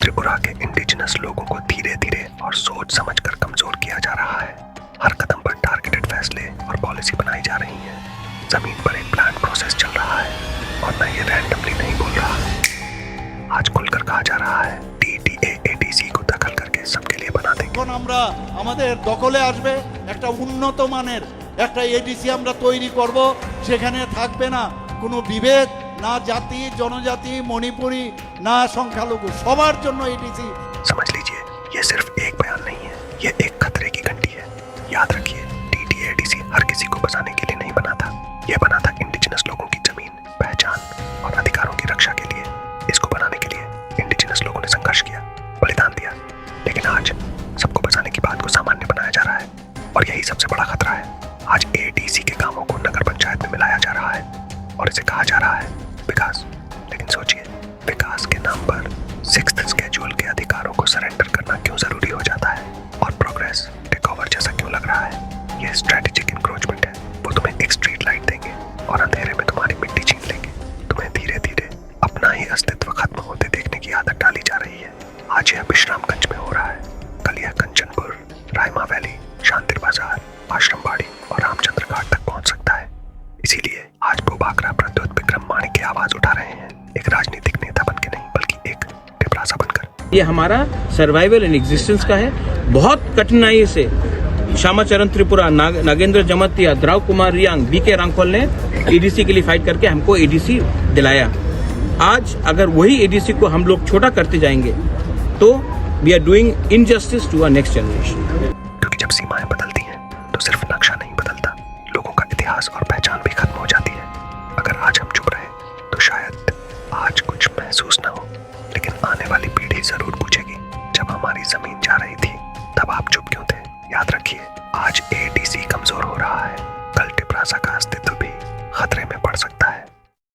त्रिपुरा के इंडिजिनस लोगों को धीरे धीरे और सोच समझकर कमजोर किया जा रहा है। हर कदम पर टारगेटेड फैसले और पॉलिसी बनाई जा रही है। जमीन पर एक प्लान प्रोसेस चल रहा है और मैं ये रैंडमली नहीं बोल रहा। आज खुलकर कहा जा रहा है TTA-ADC को दखल करके सबके लिए बना देंगे। এখন আমরা আমাদের দখলে আসবে একটা উন্নত মানের একটা এডিসি আমরা তৈরি করব। সেখানে থাকবে না কোনো বিভেদ, না জাতি জনজাতি মণিপুরি না সংখ্যালঘু, সবার জন্য এডিসি। समझ लीजिए, ये सिर्फ एक बयान नहीं है, ये एक खतरे की घंटी है। याद रखिए, TTA-ADC हर किसी को बचाने के लिए नहीं बना था। ये बना था इंडिजिनस लोगों की जमीन, पहचान और अधिकारों की रक्षा के लिए। इसको बनाने के लिए इंडिजिनस लोगों ने संघर्ष किया, बलिदान दिया, लेकिन आज सबको बचाने की बात को सामान्य बनाया जा रहा है और यही सबसे बड़ा खतरा है। आज ADC के कामों को नगर पंचायत में मिलाया जा रहा है और इसे कहा जा रहा है विकास। लेकिन सोचिए, विकास के नाम पर 6th शेड्यूल के अधिकारों को सरेंडर करना क्यों जरूरी हो जाता है और प्रोग्रेस टेक ओवर जैसा क्यों लग रहा है। यह स्ट्रेटेजिक इंक्रोचमेंट है। वो तुम्हें एक स्ट्रीट लाइट देंगे और अंधेरे में तुम्हारी मिट्टी छीन लेंगे। तुम्हें धीरे धीरे अपना ही अस्तित्व खत्म होते देखने की आदत डाली जा रही है। आज यह विश्रामगंज में हो रहा है, कल यह कंचनपुर, रायमा वैली, शांतिर बाजार, आश्रमबाड़ी और रामचंद्र घाट तक पहुंच सकता है। इसीलिए आज भूभाकरा प्रद्योत विक्रम माणिक की आवाज उठा रहे हैं, एक राजनीतिक नेता बनके नहीं बल्कि एक टिपरासा बनकर। ये हमारा सर्वाइवल एंड एग्जिस्टेंस का है। बहुत कठिनाई से श्यामाचरण त्रिपुरा, नागेंद्र जमतिया, द्राव कुमार रियांग, BK रांगफल ने ADC के लिए फाइट करके हमको ADC दिलाया। आज अगर वही ADC को हम लोग छोटा करते जाएंगे तो we are doing injustice to our next generation. क्योंकि जब सीमाएं बदलती हैं तो सिर्फ नक्शा नहीं बदलता, लोगों का इतिहास और पहचान भी खत्म हो जाती है। अगर आज हम चुप रहे तो शायद आज कुछ महसूस ना हो, लेकिन आने वाली पीढ़ी जरूर पूछेगी, जब हमारी जमीन जा रही थी तब आप चुप क्यों थे। याद रखिए, आज ADC कमजोर हो रहा है, कल टिपरासा का